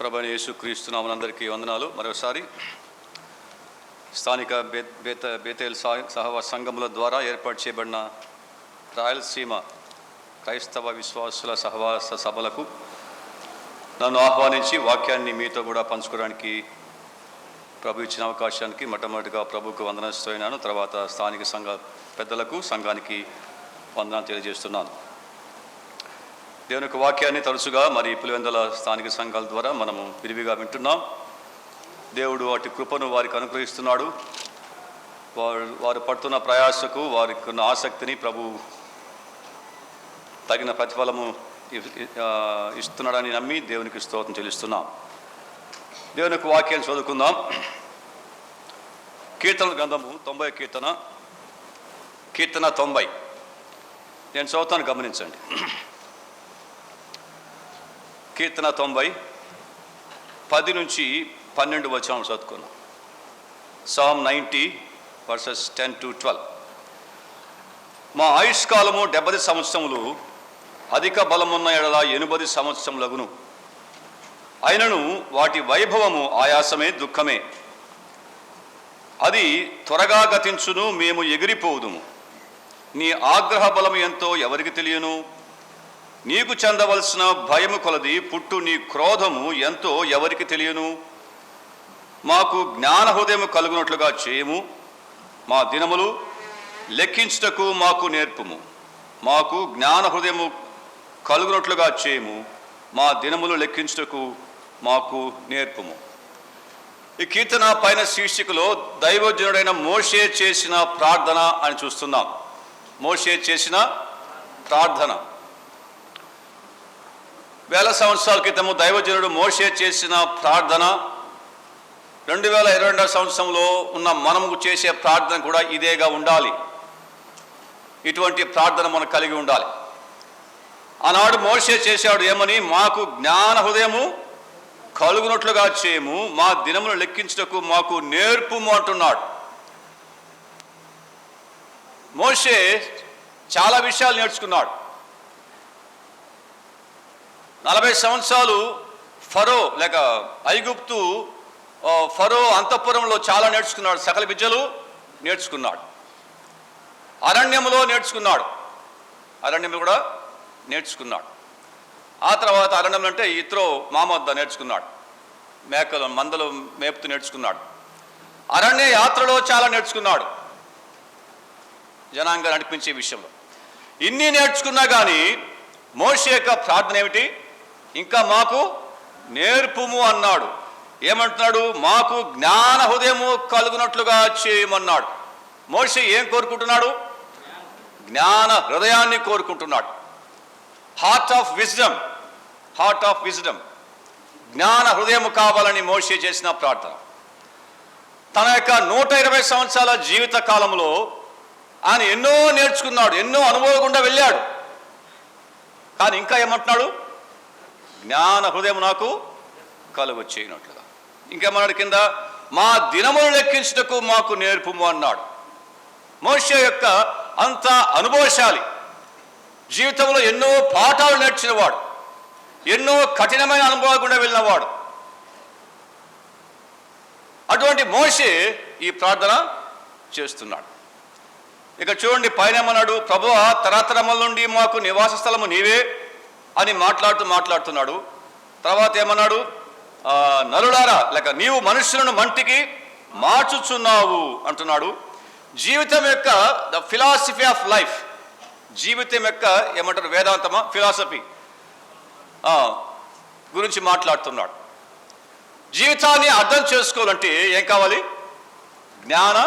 ప్రభువైన యేసుక్రీస్తు నామమునందరికీ వందనాలు. మరోసారి స్థానిక బేతేల్ సహవాస సంఘముల ద్వారా ఏర్పాటు చేయబడిన రాయలసీమ క్రైస్తవ విశ్వాసుల సహవాస సభలకు నన్ను ఆహ్వానించి వాక్యాన్ని మీతో కూడా పంచుకోవడానికి ప్రభు ఇచ్చిన అవకాశానికి మొట్టమొదటిగా ప్రభుకు వందనస్తున్నాను. తర్వాత స్థానిక సంఘ పెద్దలకు సంఘానికి వందనాలు తెలియజేస్తున్నాను. దేవుని యొక్క వాక్యాన్ని తరచుగా మరి పులివెందుల స్థానిక సంఘాల ద్వారా మనము విరివిగా వింటున్నాం. దేవుడు వాటి కృపను వారికి అనుగ్రహిస్తున్నాడు. వారు పడుతున్న ప్రయాసకు వారికి ఉన్న ఆసక్తిని ప్రభు తగిన ప్రతిఫలము ఇస్తున్నాడని నమ్మి దేవునికి స్తోత్రం చెల్లిస్తున్నాం. దేవుని యొక్క వాక్యాన్ని చదువుకుందాం. కీర్తన గ్రంథము 90 కీర్తన 90. నేను చదువుతాను, గమనించండి. కీర్తన 90 10 నుంచి 12 వచనాలు చదువుకున్నాం. Psalm 90 verses 10 to 12. మా ఆయుష్కాలము 70 సంవత్సరములు, అధిక బలమున్న ఎడల 80 సంవత్సరములగును. అయినను వాటి వైభవము ఆయాసమే, దుఃఖమే. అది త్వరగా గతించును, మేము ఎగిరిపోదుము. నీ ఆగ్రహ బలము ఎంతో ఎవరికి తెలియను? నీకు చెందవలసిన భయము కొలది పుట్టు నీ క్రోధము ఎంతో ఎవరికి తెలియను? మాకు జ్ఞాన హృదయము కలుగునట్లుగా చేయము, మా దినములు లెక్కించుటకు మాకు నేర్పుము. మాకు జ్ఞాన హృదయము కలుగునట్లుగా చేయము, మా దినములు లెక్కించుటకు మాకు నేర్పుము. ఈ కీర్తన పైన శీర్షికలో దైవజనుడైన మోషే చేసిన ప్రార్థన అని చూస్తున్నాం. మోషే చేసిన ప్రార్థన. వేల సంవత్సరాల క్రితము దైవజనుడు మోషే చేసిన ప్రార్థన 2022 సంవత్సరంలో ఉన్న మనము చేసే ప్రార్థన కూడా ఇదేగా ఉండాలి. ఇటువంటి ప్రార్థన మనం కలిగి ఉండాలి. ఆనాడు మోషే చేశాడు ఏమని? మాకు జ్ఞాన హృదయము కలుగునట్లుగా చేయము, మా దినమును లెక్కించుటకు మాకు నేర్పుము అంటున్నాడు. మోషే చాలా విషయాలు నేర్చుకున్నాడు. 40 సంవత్సరాలు ఫరో లేక ఐగుప్తు ఫరో అంతఃపురంలో చాలా నేర్చుకున్నాడు. సకల విద్యలు నేర్చుకున్నాడు. అరణ్యములో నేర్చుకున్నాడు. అరణ్యము కూడా నేర్చుకున్నాడు. ఆ తర్వాత అరణ్యం అంటే ఇత్రో మామద్ద నేర్చుకున్నాడు. మేకలు మందలు మేపుతూ నేర్చుకున్నాడు. అరణ్య యాత్రలో చాలా నేర్చుకున్నాడు, జనాంగా నడిపించే విషయంలో. ఇన్ని నేర్చుకున్నా కానీ మోషే యొక్క ప్రార్థన ఏమిటి? ఇంకా మాకు నేర్పుము అన్నాడు. ఏమంటున్నాడు? మాకు జ్ఞాన హృదయము కలుగునట్లుగా చేయమన్నాడు. మోషే ఏం కోరుకుంటున్నాడు? జ్ఞాన హృదయాన్ని కోరుకుంటున్నాడు. Heart of wisdom, heart of wisdom, జ్ఞాన హృదయము కావాలని మోషే చేసిన ప్రార్థన. తన యొక్క 120 సంవత్సరాల జీవిత కాలంలో ఆయన ఎన్నో నేర్చుకున్నాడు, ఎన్నో అనుభవం గుండా వెళ్ళాడు. కానీ ఇంకా ఏమంటున్నాడు? జ్ఞాన హృదయం నాకు కలుగు చేయనట్లుగా. ఇంకేమన్నాడు కింద? మా దినములు లెక్కించుటకు మాకు నేర్పుము అన్నాడు. మోషే యొక్క అంత అనుభవశాలి, జీవితంలో ఎన్నో పాఠాలు నేర్చినవాడు, ఎన్నో కఠినమైన అనుభవాలు కూడా వెళ్ళినవాడు. అటువంటి మోషే ఈ ప్రార్థన చేస్తున్నాడు. ఇక చూడండి, పైన ఏమన్నాడు? ప్రభువా, తరతరముల నుండి మాకు నివాస స్థలము నీవే అని మాట్లాడుతున్నాడు. తర్వాత ఏమన్నాడు? నరులారా లేక నీవు మనుషులను మంటికి మార్చుచున్నావు అంటున్నాడు. జీవితం యొక్క ద ఫిలాసఫీ ఆఫ్ లైఫ్, జీవితం యొక్క ఏమంటారు, వేదాంతమా ఫిలాసఫీ గురించి మాట్లాడుతున్నాడు. జీవితాన్ని అర్థం చేసుకోవాలంటే ఏం కావాలి? జ్ఞాన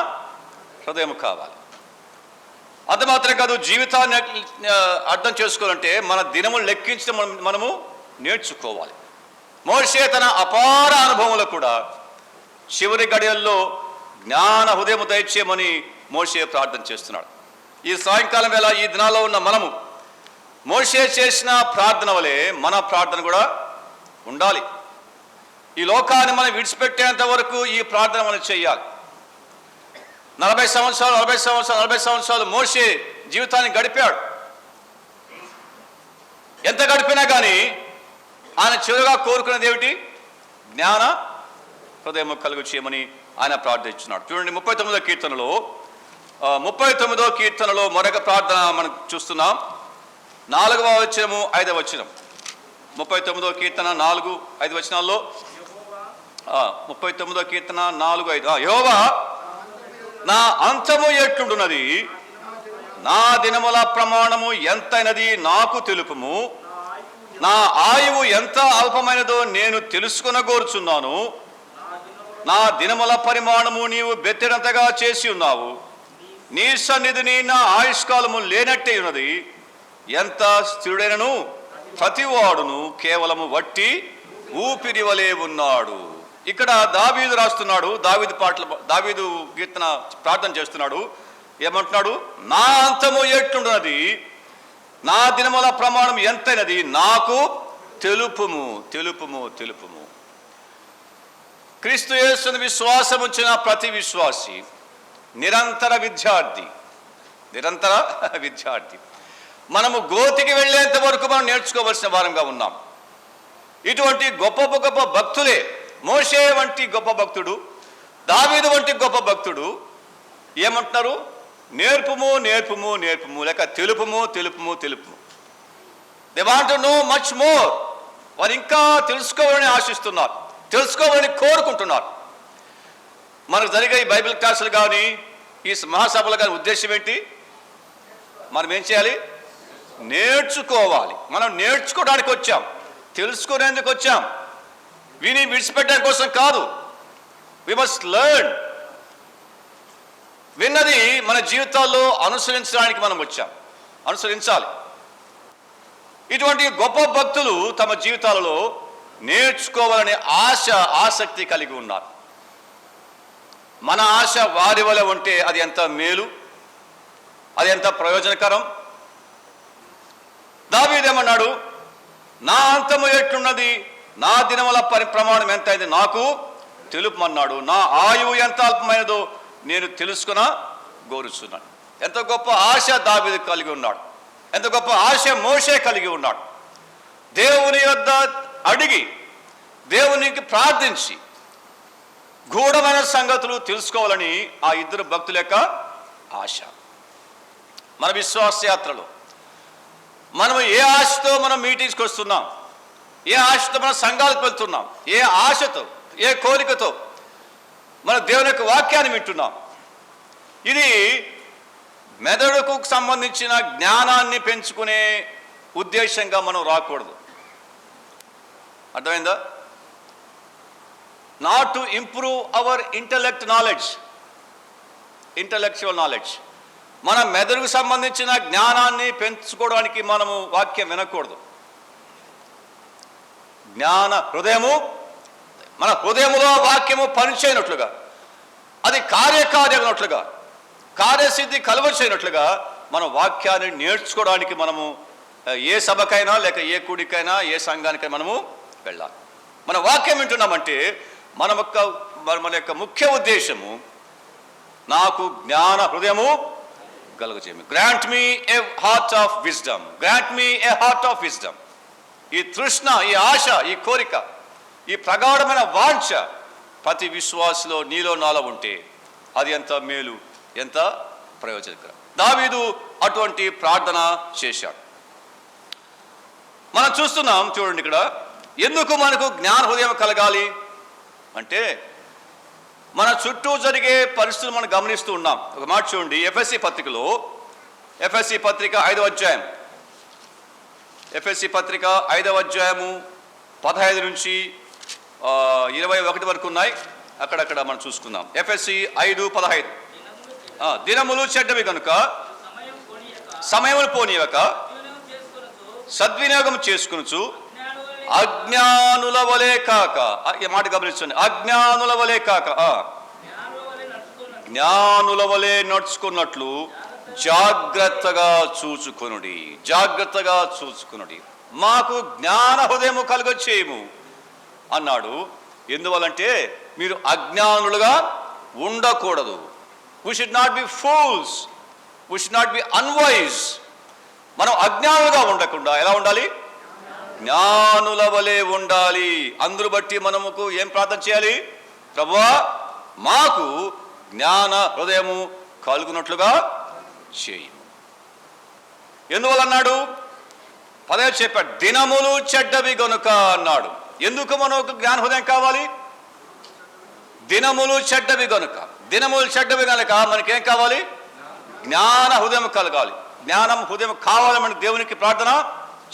హృదయం కావాలి. అది మాత్రమే కాదు, జీవితాన్ని అర్థం చేసుకోవాలంటే మన దినములు లెక్కించడం మనము నేర్చుకోవాలి. మోషే తన అపార అనుభవంలో కూడా చివరి గడియల్లో జ్ఞాన హృదయం దయచేయమని మోషే ప్రార్థన చేస్తున్నాడు. ఈ సాయంకాలం వేళ ఈ దినాల్లో ఉన్న మనము మోషే చేసిన ప్రార్థన వలె మన ప్రార్థన కూడా ఉండాలి. ఈ లోకాన్ని మనం విడిచిపెట్టేంత వరకు ఈ ప్రార్థన మనం చేయాలి. 40 సంవత్సరాలు మోషే జీవితాన్ని గడిపాడు. ఎంత గడిపినా కానీ ఆయన చివరిగా కోరుకునేది ఏమిటి? జ్ఞాన హృదయం కలుగు చేయమని ఆయన ప్రార్థించున్నాడు. చూడండి 39వ కీర్తనలో 39వ కీర్తనలో మరొక ప్రార్థన మనం చూస్తున్నాం. 4వ వచనము 5వ వచనం. 39వ కీర్తన 4-5 వచనాల్లో 39వ కీర్తన 4-5 యెహోవా నా అంతము ఎట్లుండున్నది, నా దినముల ప్రమాణము ఎంతైనది నాకు తెలుపుము, నా ఆయువు ఎంత అల్పమైనదో నేను తెలుసుకొనగోరుచున్నాను. నా దినముల పరిమాణము నీవు బెత్తెడంతగా చేసి ఉన్నావు, నీ సన్నిధిని నా ఆయుష్కాలము లేనట్టే ఉన్నది. ఎంత స్థిరుడైనను ప్రతివాడును కేవలము వట్టి ఊపిరి వలె ఉన్నాడు. ఇక్కడ దావీదు రాస్తున్నాడు, దావీదు కీర్తన ప్రార్థన చేస్తున్నాడు. ఏమంటున్నాడు? నా అంతము ఎట్లున్నది, నా దినముల ప్రమాణం ఎంతైనది నాకు తెలుపుము, తెలుపుము, తెలుపుము. క్రీస్తు యేసుని విశ్వాసం ఉంచిన ప్రతి విశ్వాసి నిరంతర విద్యార్థి. మనము గోతికి వెళ్ళేంత వరకు మనం నేర్చుకోవలసిన వారంగా ఉన్నాం. ఇటువంటి గొప్ప గొప్ప భక్తులే, మోషే వంటి గొప్ప భక్తుడు, దావీదు వంటి గొప్ప భక్తుడు ఏమంటున్నారు? నేర్పుము, నేర్పుము, నేర్పుము, లేక తెలుపుము, తెలుపుము, తెలుపుము. They want to know much more. వారు ఇంకా తెలుసుకోవాలని ఆశిస్తున్నారు, తెలుసుకోవాలని కోరుకుంటున్నారు. మనకు జరిగే ఈ బైబిల్ క్లాసులు కానీ ఈ మహాసభలు కానీ ఉద్దేశం ఏంటి? మనం ఏం చేయాలి? నేర్చుకోవాలి. మనం నేర్చుకోవడానికి వచ్చాం, తెలుసుకునేందుకు వచ్చాం, విని విడిచిపెట్టడానికి కోసం కాదు. We must learn. విన్నది మన జీవితాల్లో అనుసరించడానికి మనం వచ్చాం, అనుసరించాలి. ఇటువంటి గొప్ప భక్తులు తమ జీవితాలలో నేర్చుకోవాలనే ఆసక్తి కలిగి ఉన్నారు. మన ఆశ వారి వలె ఉంటే అది ఎంత మేలు, అది ఎంత ప్రయోజనకరం. దావీదేమన్నాడు? నా అంతము ఎట్లున్నది, నా దినముల ప్రమాణం ఎంత అయింది నాకు తెలుపమన్నాడు. నా ఆయువు ఎంత అల్పమైనదో నేను తెలుసుకున్న గోరుచున్నాను. ఎంత గొప్ప ఆశ దావీదు కలిగి ఉన్నాడు, ఎంత గొప్ప ఆశ మోషే కలిగి ఉన్నాడు. దేవుని యొద్ద అడిగి, దేవునికి ప్రార్థించి గూఢమైన సంగతులు తెలుసుకోవాలని ఆ ఇద్దరు భక్తుల యొక్క ఆశ. మన విశ్వాస యాత్రలో మనం ఏ ఆశతో మనం మీటింగ్స్కి వస్తున్నాం, ఏ ఆశతో మన సంఘాలకు వెళ్తున్నాం, ఏ ఆశతో, ఏ కోరికతో మన దేవుని యొక్క వాక్యాన్ని వింటున్నాం. ఇది మెదడుకు సంబంధించిన జ్ఞానాన్ని పెంచుకునే ఉద్దేశంగా మనం రాకూడదు. అర్థమైందా? Not to improve our intellectual knowledge. మన మెదడుకు సంబంధించిన జ్ఞానాన్ని పెంచుకోవడానికి మనము వాక్యం వినకూడదు. జ్ఞాన హృదయము, మన హృదయములో వాక్యము పనిచేయనట్లుగా, అది కార్యకార్యనట్లుగా, కార్యసిద్ధి కలవచేయనట్లుగా మన వాక్యాన్ని నేర్చుకోవడానికి మనము ఏ సభకైనా లేక ఏ కూడికైనా ఏ సంఘానికైనా మనము వెళ్ళాలి. మన వాక్యం వింటున్నామంటే మన యొక్క ముఖ్య ఉద్దేశము నాకు జ్ఞాన హృదయము కలుగజేయము. Grant me a heart of wisdom, grant me a heart of wisdom. ఈ తృష్ణ, ఈ ఆశ, ఈ కోరిక, ఈ ప్రగాఢమైన వాంఛ ప్రతి విశ్వాసలో నీలో నాలో ఉంటే అది ఎంత మేలు, ఎంత ప్రయోజనకరం. దావీదు అటువంటి ప్రార్థన చేశాడు. మనం చూస్తున్నాం, చూడండి ఇక్కడ ఎందుకు మనకు జ్ఞాన హృదయం కలగాలి అంటే మన చుట్టూ జరిగే పరిస్థితులు మనం గమనిస్తూ ఉన్నాం. ఒక మాట చూడండి, ఎఫ్ఎస్సి పత్రిక 5వ అధ్యాయం, ఎఫ్ఎస్సి పత్రిక 5వ అధ్యాయము 15 నుంచి 21 వరకు ఉన్నాయి. అక్కడక్కడ మనం చూసుకుందాం. ఎఫ్ఎస్సి 5:15. దినములు చెడ్డవి కనుక సమయములు పోనీయక సద్వినియోగం చేసుకొనుచు అజ్ఞానుల వలె కాక, ఈ మాట గమనించండి, అజ్ఞానుల వలె కాక జ్ఞానుల వలె నడుచుకున్నట్లు జాగ్రత్తగా చూచుకొనుడి. మాకు జ్ఞాన హృదయము కలుగచేయము అన్నాడు. ఎందువల్లంటే మీరు అజ్ఞానులుగా ఉండకూడదు. We should not be fools. We should not be unwise. మనం అజ్ఞానులుగా ఉండకుండా ఎలా ఉండాలి? జ్ఞానుల వలె ఉండాలి. అందును బట్టి మనముకు ఏం ప్రార్థన చేయాలి? ప్రభువా మాకు జ్ఞాన హృదయము కలుగునట్లుగా చేయి. ఎందువల్ల అన్నాడు? పదే చెప్పాడు, దినములు చెడ్డవి గనుక అన్నాడు. ఎందుకు మనకు జ్ఞాన హృదయం కావాలి? దినములు చెడ్డవి గనుక. దినములు చెడ్డవి గనుక మనకేం కావాలి? జ్ఞాన హృదయం కలగాలి. జ్ఞానం హృదయం కావాలని దేవునికి ప్రార్థన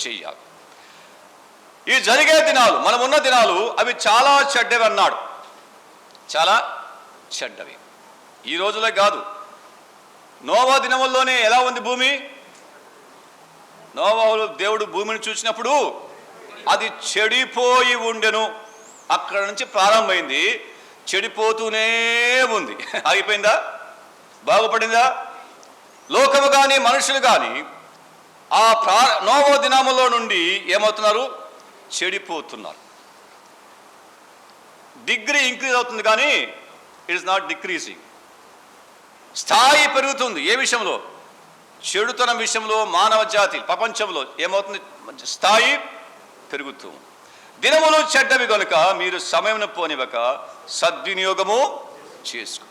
చెయ్యాలి. ఈ జరిగే దినాలు, మనం ఉన్న దినాలు అవి చాలా చెడ్డవి అన్నాడు. చాలా చెడ్డవి. ఈ రోజులే కాదు, నోవా దినముల్లోనే ఎలా ఉంది భూమి? నోవాహు దేవుడు భూమిని చూసినప్పుడు అది చెడిపోయి ఉండెను. అక్కడ నుంచి ప్రారంభమైంది, చెడిపోతూనే ఉంది. ఆగిపోయిందా? బాగుపడిందా? లోకము కానీ మనుషులు కానీ ఆ నోవా దినములో నుండి ఏమవుతున్నారు? చెడిపోతున్నారు. డిగ్రీ ఇంక్రీజ్ అవుతుంది కానీ ఇట్ ఇస్ నాట్ డిక్రీజింగ్. స్థాయి పెరుగుతుంది. ఏ విషయంలో? చెడుతనం విషయంలో. మానవ జాతి ప్రపంచంలో ఏమవుతుంది? స్థాయి పెరుగుతూ. దినములు చెడ్డవి కనుక మీరు సమయం పోనివ్వక సద్వినియోగము చేసుకో.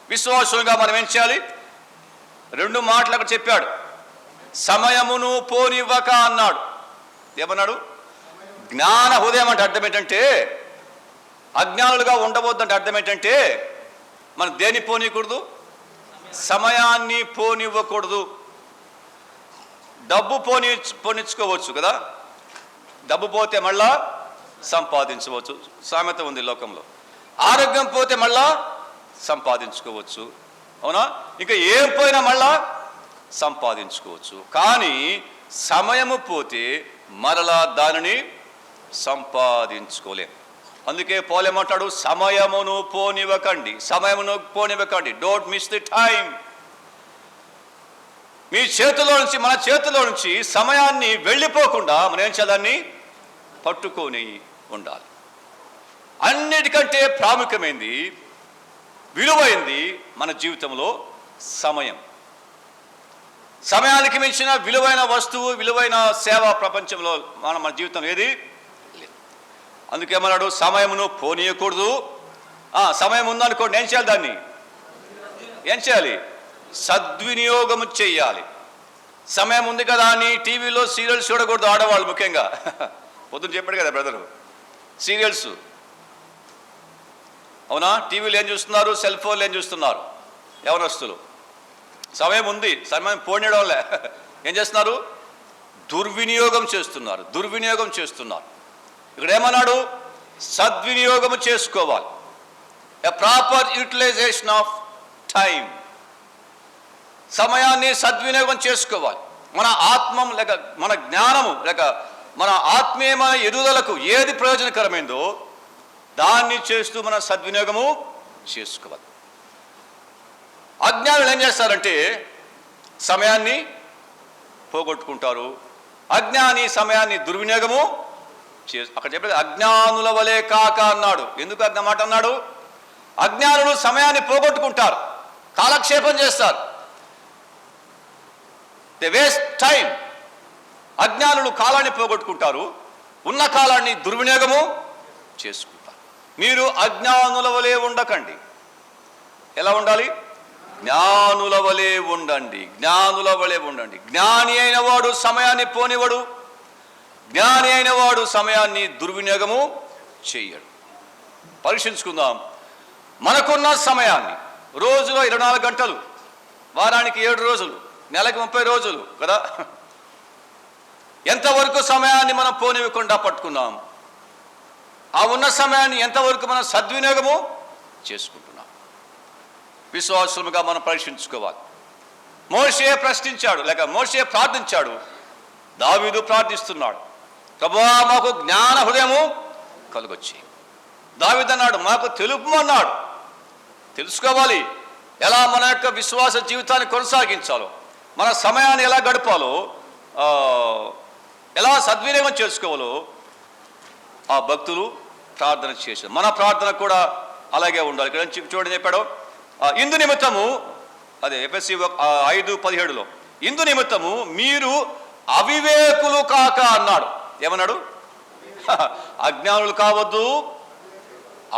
విశ్వాసులుగా మనం ఏం చేయాలి? 2 మాటలు అక్కడ చెప్పాడు. సమయమును పోనివ్వక అన్నాడు. ఏమన్నాడు? జ్ఞాన హృదయం అంటే అర్థం ఏంటంటే, అజ్ఞానులుగా ఉండబోద్దంటే అర్థం ఏంటంటే, మనం దేన్ని పోనీయకూడదు? సమయాన్ని పోనివ్వకూడదు. డబ్బు పోనిచ్చుకోవచ్చు కదా, డబ్బు పోతే మళ్ళా సంపాదించవచ్చు, సామెత ఉంది లోకంలో. ఆరోగ్యం పోతే మళ్ళా సంపాదించుకోవచ్చు, అవునా? ఇంకా ఏం పోయినా మళ్ళా సంపాదించుకోవచ్చు. కానీ సమయము పోతే మరలా దానిని సంపాదించుకోలేం. అందుకే పౌలేమంటాడు, సమయమును పోనివ్వకండి, సమయమును పోనివ్వకండి. Don't miss the time. మీ చేతిలో నుంచి, మన చేతిలో నుంచి సమయాన్ని వెళ్ళిపోకుండా మనం ఏం చేయాలని పట్టుకొని ఉండాలి. అన్నిటికంటే ప్రాముఖ్యమైనది, విలువైంది మన జీవితంలో సమయం. సమయానికి మించిన విలువైన వస్తువు, విలువైన సేవ ప్రపంచంలో మన జీవితం ఏది లేదు. అందుకేమన్నాడు? సమయమును పోనీయకూడదు. సమయం ఉందనుకోండి, ఏం చేయాలి? దాన్ని ఏం చేయాలి? సద్వినియోగం చెయ్యాలి. సమయం ఉంది కదా అని టీవీలో సీరియల్స్ చూడకూడదు. ఆడవాళ్ళు ముఖ్యంగా. పొద్దున చెప్పాడు కదా బ్రదరు, సీరియల్స్, అవునా? టీవీలు ఏం చూస్తున్నారు? సెల్ ఫోన్లు ఏం చూస్తున్నారు యవనస్తులు? సమయం ఉంది, సమయం పోనీయడంలే. ఏం చేస్తున్నారు? దుర్వినియోగం చేస్తున్నారు. దుర్వినియోగం చేస్తున్నారు. ఇక్కడ ఏమన్నాడు? సద్వినియోగం చేసుకోవాలి. A proper utilization of time. సమయాన్ని సద్వినియోగం చేసుకోవాలి. మన ఆత్మం లేక మన జ్ఞానము లేక మన ఆత్మీయమైన ఎదుగుదలకు ఏది ప్రయోజనకరమైందో దాన్ని చేస్తూ మన సద్వినియోగము చేసుకోవాలి. అజ్ఞానులు ఏం చేస్తారంటే సమయాన్ని పోగొట్టుకుంటారు. అజ్ఞాని సమయాన్ని దుర్వినియోగము అక్కడ చెప్పేది అజ్ఞానుల వలె కాక అన్నాడు. ఎందుకు అజ్ఞ మాట అన్నాడు? అజ్ఞానులు సమయాన్ని పోగొట్టుకుంటారు, కాలక్షేపం చేస్తారు. They waste time. అజ్ఞానులు కాలాన్ని పోగొట్టుకుంటారు, ఉన్న కాలాన్ని దుర్వినియోగము చేసుకుంటారు. మీరు అజ్ఞానుల వలె ఉండకండి. ఎలా ఉండాలి? జ్ఞానుల వలె ఉండండి. జ్ఞానుల వలె ఉండండి. జ్ఞాని అయిన వాడు సమయాన్ని పోనివాడు, జ్ఞాని అయిన వాడు సమయాన్ని దుర్వినియోగము చెయ్యడు. పరీక్షించుకుందాం. మనకున్న సమయాన్ని, రోజులో 24 గంటలు, వారానికి 7 రోజులు, నెలకి 30 రోజులు కదా, ఎంతవరకు సమయాన్ని మనం పోనివ్వకుండా పట్టుకున్నాం? ఆ ఉన్న సమయాన్ని ఎంతవరకు మనం సద్వినియోగము చేసుకుంటున్నాం? విశ్వాసముగా మనం పరీక్షించుకోవాలి. మోషే ప్రశ్నించాడు, లేక మోషే ప్రార్థించాడు, దావీదు ప్రార్థిస్తున్నాడు, ప్రభువా మాకు జ్ఞాన హృదయము కలుగొచ్చి. దావీదు అన్నాడు, మాకు తెలుపమన్నాడు. తెలుసుకోవాలి ఎలా మన యొక్క విశ్వాస జీవితాన్ని కొనసాగించాలో, మన సమయాన్ని ఎలా గడపాలో, ఎలా సద్వినియోగం చేసుకోవాలో ఆ భక్తులు ప్రార్థన చేశారు. మన ప్రార్థన కూడా అలాగే ఉండాలి. ఇక్కడ చూడండి చెప్పాడు, ఇందు నిమిత్తము, అదే ఎఫెసీ 5:17లో, ఇందు నిమిత్తము మీరు అవివేకులు కాక అన్నాడు. ఏమన్నాడు? అజ్ఞానులు కావద్దు,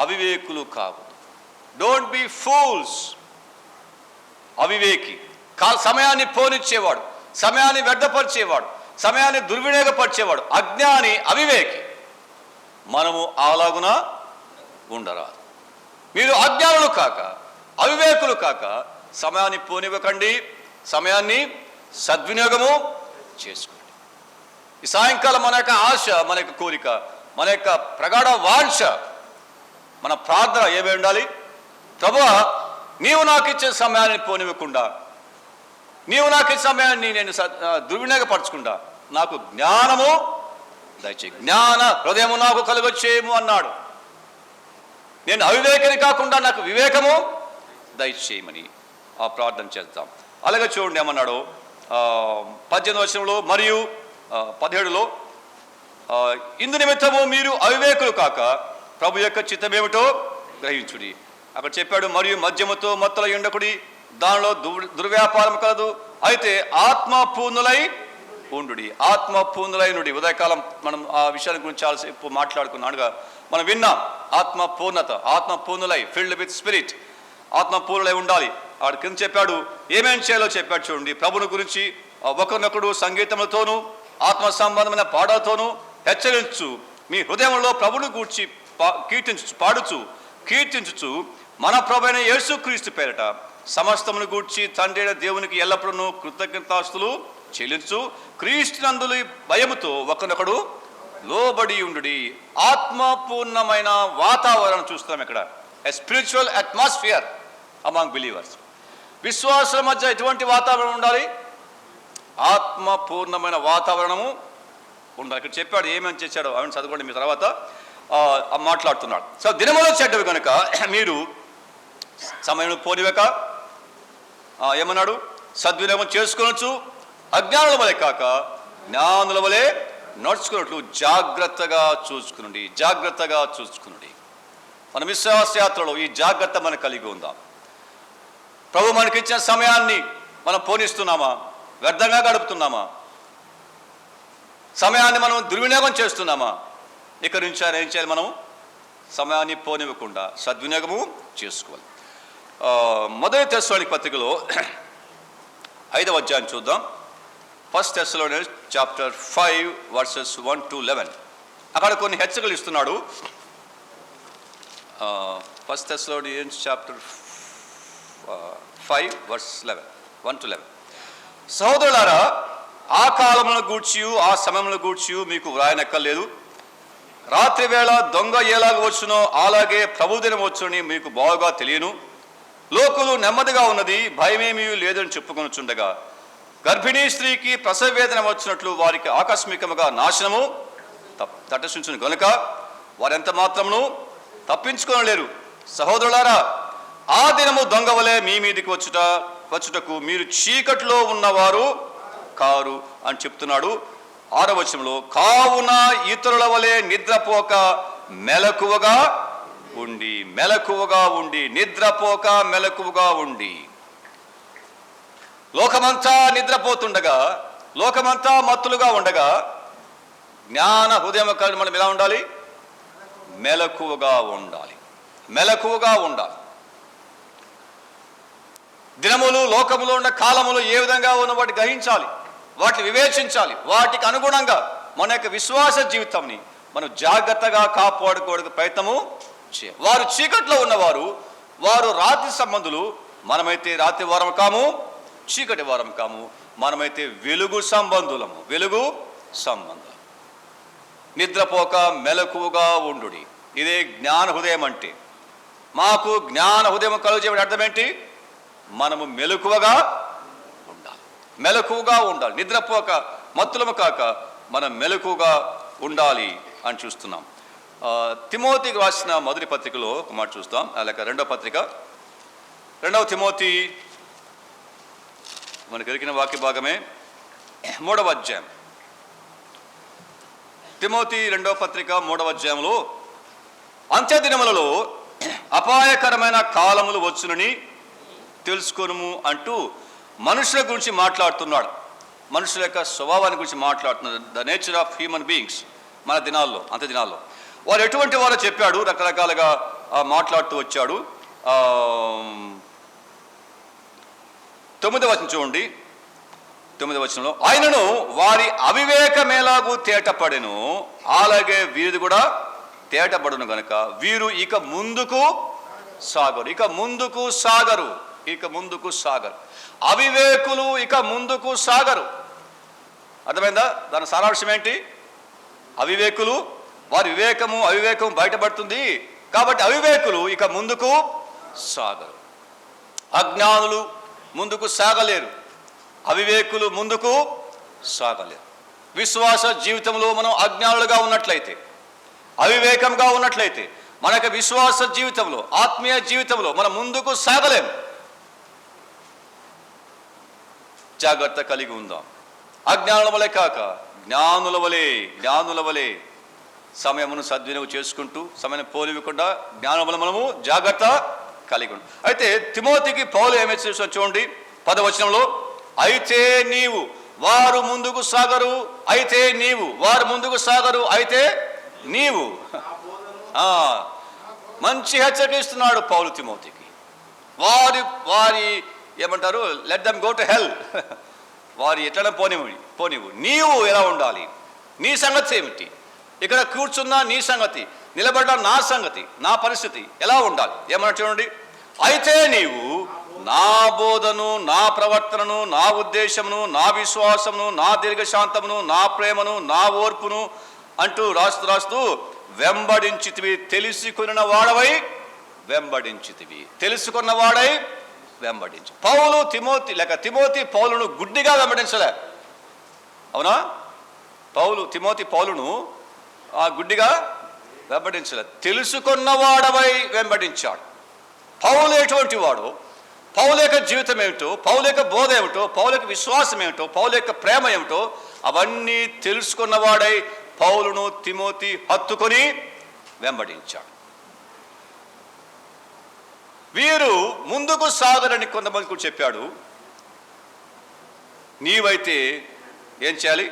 అవివేకులు కావద్దు. Don't be fools. అవివేకి సమయాన్ని పోనిచ్చేవాడు, సమయాన్ని వ్యర్థపరిచేవాడు, సమయాన్ని దుర్వినియోగపరిచేవాడు అజ్ఞాని, అవివేకి. మనము అలాగున ఉండరాదు. మీరు అజ్ఞానులు కాక, అవివేకులు కాక సమయాన్ని పోనివ్వకండి, సమయాన్ని సద్వినియోగము చేసుకోండి. ఈ సాయంకాలం మన యొక్క ఆశ, మన యొక్క కోరిక, మన యొక్క ప్రగాఢ వాంఛ, మన ప్రార్థన ఏమై ఉండాలి? ప్రభువా, నీవు నాకు ఇచ్చే సమయాన్ని పోనివ్వకుండా, నీవు నాకు ఇచ్చే సమయాన్ని నేను దుర్వినియోగపరచకుండా నాకు జ్ఞానము దయచేయి, జ్ఞాన హృదయము నాకు కలుగచేయము అన్నాడు. నేను అవివేకని కాకుండా నాకు వివేకము దయచేయమని ఆ ప్రార్థన చేద్దాం. అలాగే చూడండి ఏమన్నాడు 18వ వచనంలో మరియు 17లో, ఇందు నిమిత్తము మీరు అవివేకులు కాక ప్రభు యొక్క చిత్తమేమిటో గ్రహించుడి. అక్కడ చెప్పాడు, మరియు మద్యముతో మత్తులై ఉండకుడి, దానిలో దుర్వ్యాపారం కలదు, అయితే ఆత్మపూర్ణులై ఉండుడి. ఆత్మపూర్ణులై నుండి. ఉదయకాలం మనం ఆ విషయాన్ని గురించి చాలాసేపు మాట్లాడుకున్నాడుగా మనం విన్నాం. ఆత్మపూర్ణత, ఆత్మపూర్ణులై, ఫిల్డ్ విత్ స్పిరిట్, ఆత్మపూర్ణులై ఉండాలి. ఆడ కింద చెప్పాడు ఏమేం చేయాలో చెప్పాడు. చూడండి, ప్రభుని గురించి ఒకరినొకడు సంగీతములతోనూ ఆత్మ సంబంధమైన పాటలతోనూ హెచ్చరించు, మీ హృదయంలో ప్రభుని గూర్చి కీర్తించుచు మన ప్రభువైన యేసుక్రీస్తు పేరట సమస్తమును గూర్చి తండ్రి దేవునికి ఎల్లప్పుడూ కృతజ్ఞతాస్తులు చెల్లించు, క్రీస్తునందుల భయముతో ఒకనొకడు లోబడి ఉండుడి. ఆత్మపూర్ణమైన వాతావరణం చూస్తున్నాం ఇక్కడ. A spiritual atmosphere among believers. విశ్వాసుల మధ్య ఎటువంటి వాతావరణం ఉండాలి? ఆత్మపూర్ణమైన వాతావరణము ఉండాలి. ఇక్కడ చెప్పాడు ఏమేమి చేశాడో అవన్నీ చదువుకోండి, మీ తర్వాత మాట్లాడుతున్నాడు. సో దినములో చెడ్డవి కనుక మీరు సమయం పోనివ్వక ఏమన్నాడు? సద్వినియోగం చేసుకొనొచ్చు, అజ్ఞానుల వలె కాక జ్ఞానుల వలె నడుచుకున్నట్లు జాగ్రత్తగా చూసుకునండి. జాగ్రత్తగా చూసుకునండి. మన విశ్వాస యాత్రలో ఈ జాగ్రత్త మనం కలిగి ఉందాం. ప్రభు మనకిచ్చిన సమయాన్ని మనం పోనిస్తున్నామా? వ్యర్థంగా గడుపుతున్నామా? సమయాన్ని మనం దుర్వినియోగం చేస్తున్నామా? ఇక్కడి నుంచి ఏం చేయాలి? మనం సమయాన్ని పోనివ్వకుండా సద్వినియోగము చేసుకోవాలి. మొదటి తెస్సలోనికీ పత్రికలో 5వ అధ్యాయం చూద్దాం. 1 Thessalonians chapter 5 verses 1 to 11. అక్కడ కొన్ని హెచ్చరికలు ఇస్తున్నాడు. 1 Thessalonians chapter 5 verse 11, 1 to 11. సహోదరులారా, ఆ కాలములను గూర్చి ఆ సమయములను గూర్చి మీకు వ్రాయనక్కర్లేదు. రాత్రి వేళ దొంగ ఎలాగ వచ్చునో అలాగే ప్రభుదినం వచ్చునని మీకు బాగా తెలియను. లోకులు నెమ్మదిగా ఉన్నది, భయమేమీ లేదని చెప్పుకొనుచుండగా గర్భిణీ స్త్రీకి ప్రసవ వేదన వచ్చినట్లు వారికి ఆకస్మికముగా నాశనము తటస్థించును గనుక వారెంత మాత్రమును తప్పించుకోలేరు. సహోదరులారా, ఆ దినము దొంగ వలె మీ మీదికి వచ్చుటకు మీరు చీకట్లో ఉన్నవారు కారు అని చెప్తున్నాడు. 6వ వచనంలో, కావున ఇతరుల వలె నిద్రపోక మెలకువగా ఉండి నిద్రపోక మెలకువగా ఉండి. లోకమంతా నిద్రపోతుండగా, లోకమంతా మత్తులుగా ఉండగా జ్ఞాన హృదయం కలిగి మనం ఎలా ఉండాలి? మెలకువగా ఉండాలి. మెలకువగా ఉండాలి. దినములు, లోకములో ఉన్న కాలములు ఏ విధంగా ఉన్న వాటిని గ్రహించాలి, వాటిని వివేచించాలి. వాటికి అనుగుణంగా మన యొక్క విశ్వాస జీవితాన్ని మనం జాగ్రత్తగా కాపాడుకోవడానికి ప్రయత్నము చేయాలి. వారు చీకట్లో ఉన్నవారు, వారు రాత్రి సంబంధులు, మనమైతే రాత్రి వారం కాము, చీకటి వారం కాము. మనమైతే వెలుగు సంబంధులము, వెలుగు సంబంధం. నిద్రపోక మెలకువగా ఉండుడి. ఇదే జ్ఞాన హృదయం అంటే. మాకు జ్ఞాన హృదయం కలుగజేయడం అర్థం ఏంటి? మనము మెలకువగా ఉండాలి. మెలకువగా ఉండాలి. నిద్రపోక మత్తులము కాక మనం మెలకువగా ఉండాలి అని చూస్తున్నాం. తిమోతికి రాసిన మొదటి పత్రికలో ఒక మాట చూస్తాం. అలాగే 2వ పత్రిక, 2వ తిమోతి మనకు దొరికిన వాక్య భాగమే 3వ అధ్యాయం. తిమోతి 2వ పత్రిక 3వ అధ్యాయంలో, అంత్యదినములలో అపాయకరమైన కాలములు వచ్చునని తెలుసుకొనుము అంటూ మనుషుల గురించి మాట్లాడుతున్నాడు. మనుషుల యొక్క స్వభావాన్ని గురించి మాట్లాడుతున్నాడు. The nature of human beings. మన దినాల్లో, అంత్య దినాల్లో. వారు ఎటువంటి వారో చెప్పాడు, రకరకాలుగా మాట్లాడుతూ వచ్చాడు. 9వ వచనం చూడండి. 9వ వచనంలో, ఆయనను వారి అవివేకమేలాగూ తేటపడెను, అలాగే వీరిది కూడా తేటపడును గనుక వీరు ఇక ముందుకు సాగరు. ఇక ముందుకు సాగరు. ఇక ముందుకు సాగరు. అవివేకులు ఇక ముందుకు సాగరు. అర్థమైందా? దాని సారాంశం ఏంటి? అవివేకులు, వారి అవివేకం బయటపడుతుంది కాబట్టి అవివేకులు ఇక ముందుకు సాగరు. అజ్ఞానులు ముందుకు సాగలేరు, అవివేకులు ముందుకు సాగలేరు. విశ్వాస జీవితంలో మనం అజ్ఞానులుగా ఉన్నట్లయితే, అవివేకంగా ఉన్నట్లయితే, మనకు విశ్వాస జీవితంలో, ఆత్మీయ జీవితంలో మనం ముందుకు సాగలేము. జాగ్రత్త కలిగి ఉందాం. అజ్ఞానుల వలె కాక జ్ఞానుల వలె సమయమును సద్వినియోగం చేసుకుంటూ, సమయం పోలివ్వకుండా జ్ఞానం వల్ల మనము జాగ్రత్త కలిగి ఉంటాం. అయితే తిమోతికి పౌలు ఏమి చేస్తాడో చూడండి. 10వ వచనంలో, అయితే నీవు వారు ముందుకు సాగరు, అయితే నీవు వారు ముందుకు సాగరు, అయితే నీవు. మంచి హెచ్చరిక ఇస్తున్నాడు పౌలు తిమోతికి. వారి ఏమంటారు, let them go to hell. వారు ఎట్లా పోనివ్వు. నీవు ఎలా ఉండాలి, నీ సంగతి ఏమిటి, ఇక్కడ కూర్చున్నా నీ సంగతి, నిలబడ్డా నా సంగతి, నా పరిస్థితి ఎలా ఉండాలి. ఏమన్నా చూడండి. అయితే నీవు నా బోధను, నా ప్రవర్తనను, నా ఉద్దేశమును, నా విశ్వాసమును, నా దీర్ఘశాంతమును, నా ప్రేమను, నా ఓర్పును అంటూ రాస్తూ వెంబడించితివి, తెలుసుకున్న వాడవై వెంబడించితివి, తెలుసుకున్నవాడై వెంబడించు. పౌలు తిమోతి పౌలును గుడ్డిగా వెంబడించలే. అవునా? తిమోతి పౌలును గుడ్డిగా వెంబడించలే, తెలుసుకున్నవాడవై వెంబడించాడు. పౌలు ఎటువంటి వాడు, పౌలు యొక్క జీవితం ఏమిటో, పౌలు యొక్క బోధ ఏమిటో, పౌలు యొక్క విశ్వాసం ఏమిటో, పౌలు యొక్క ప్రేమ ఏమిటో అవన్నీ తెలుసుకున్నవాడై పౌలును తిమోతి హత్తుకొని వెంబడించాడు. వీరు ముందుకు సాగరని కొంతమంది కూడా చెప్పాడు. నీవైతే ఏం చేయాలి?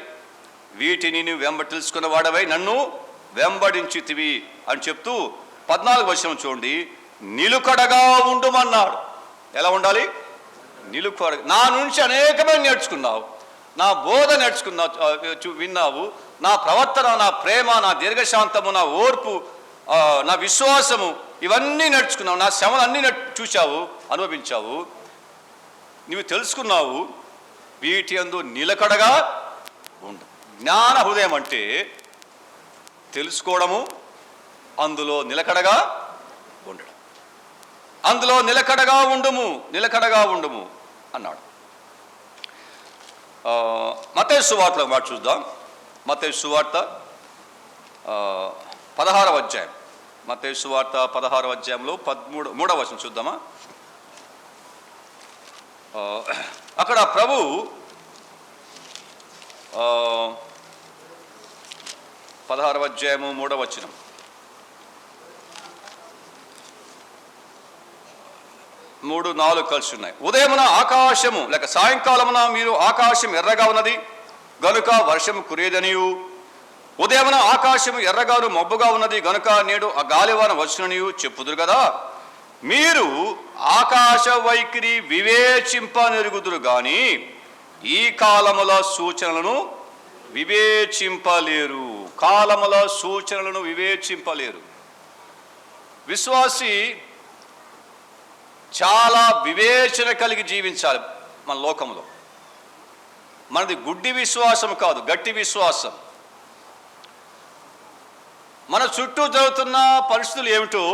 వీటిని నువ్వు తెలుసుకున్న వాడవై నన్ను వెంబడించితివి అని చెప్తూ 14వ వచనం చూడండి. నిలుకడగా ఉండుమన్నాడు. ఎలా ఉండాలి? నిలుకడ. నా నుంచి అనేకమే నేర్చుకున్నావు, నా బోధ నేర్చుకున్నావు, విన్నావు, నా ప్రవర్తన, నా ప్రేమ, నా దీర్ఘశాంతము, నా ఓర్పు, నా విశ్వాసము, ఇవన్నీ నేర్చుకున్నావు, నా శ్రమలు అన్నీ చూశావు, అనుభవించావు, నువ్వు తెలుసుకున్నావు. వీటి యందు నిలకడగా ఉండు. జ్ఞాన హృదయం అంటే తెలుసుకోవడము, అందులో నిలకడగా ఉండడం. అందులో నిలకడగా ఉండుము అన్నాడు. మత్తయి సువార్తలో మాట చూద్దాం. మత్తయి సువార్త 16వ అధ్యాయం. మత్తయి సువార్త 16వ అధ్యాయంలో 3వ వచనం చూద్దామా. అక్కడ ప్రభు 16వ అధ్యాయము 3వ వచనం. మూడు 4 కలిసి ఉన్నాయి. ఉదయమున ఆకాశము లేక సాయంకాలమున మీరు ఆకాశం ఎర్రగా ఉన్నది గనుక వర్షము కురేదనియు, ఉదయమున ఆకాశము ఎర్రగాను మబ్బుగా ఉన్నది గనుక నేడు ఆ గాలివాన వచ్చుననియు చెప్పుదురు కదా. మీరు ఆకాశ వైఖరి వివేచింపనెరుగుదురు గాని ఈ కాలముల సూచనలను వివేచింపలేరు. కాలముల సూచనలను వివేచింపలేరు. విశ్వాసి చాలా వివేచన కలిగి జీవించాలి. మన లోకంలో మనది గుడ్డి విశ్వాసం కాదు, గట్టి విశ్వాసం. మన చుట్టూ జరుగుతున్న పరిస్థితులు ఏమిటో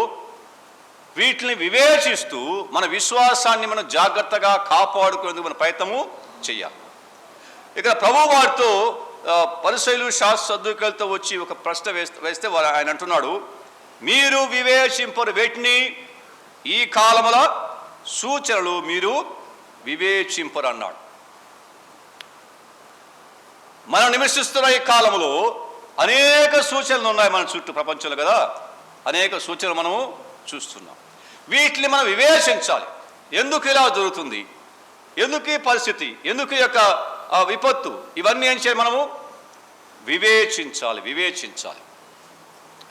వీటిని వివేచిస్తూ మన విశ్వాసాన్ని మనం జాగ్రత్తగా కాపాడుకునేందుకు మన ప్రయత్నము చెయ్యాలి. ఇక్కడ ప్రభు వారితో పరిసయ్యులు సద్దూకయులతో వచ్చి ఒక ప్రశ్న వేస్తే ఆయన అంటున్నాడు, మీరు వివేచింపరు వేటిని, ఈ కాలముల సూచనలు మీరు వివేచింపరు అన్నాడు. మనం నివసిస్తున్న ఈ కాలంలో అనేక సూచనలు ఉన్నాయి మన చుట్టూ ప్రపంచంలో కదా. అనేక సూచనలు మనము చూస్తున్నాం. వీటిని మనం వివేచించాలి. ఎందుకు ఇలా జరుగుతుంది, ఎందుకు ఈ పరిస్థితి, ఎందుకు ఈ యొక్క విపత్తు, ఇవన్నీ ఏం చేయాలి? మనము వివేచించాలి.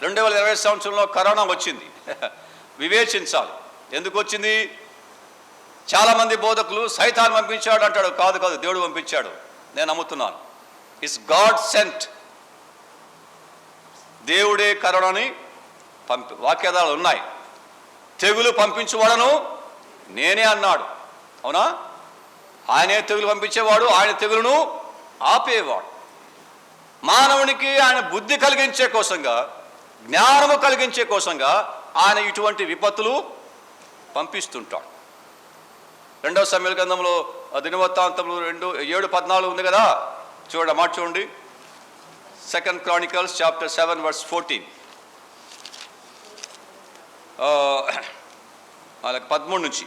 2020 సంవత్సరంలో కరోనా వచ్చింది. వివేచించాలి. ఎందుకు వచ్చింది? చాలామంది బోధకులు సైతాన్ పంపించాడు అంటాడు. కాదు, దేవుడు పంపించాడు. నేను నమ్ముతున్నాను. It's God sent. దేవుడే కరోనాని వాక్యాధారాలు ఉన్నాయి. తెగులు పంపించేవాడను నేనే అన్నాడు. అవునా? ఆయనే తెగులు పంపించేవాడు, ఆయన తెగులును ఆపేవాడు. మానవునికి ఆయన బుద్ధి కలిగించే కోసంగా, జ్ఞానము కలిగించే కోసంగా ఆయన ఇటువంటి విపత్తులు పంపిస్తుంటాడు. 2వ సమూయేలు గ్రంథంలో దినవృత్తాంతములు 7:14 ఉంది కదా, చూడండి, మాట చూడండి. 2 Chronicles chapter 7 verse 14. 13 నుంచి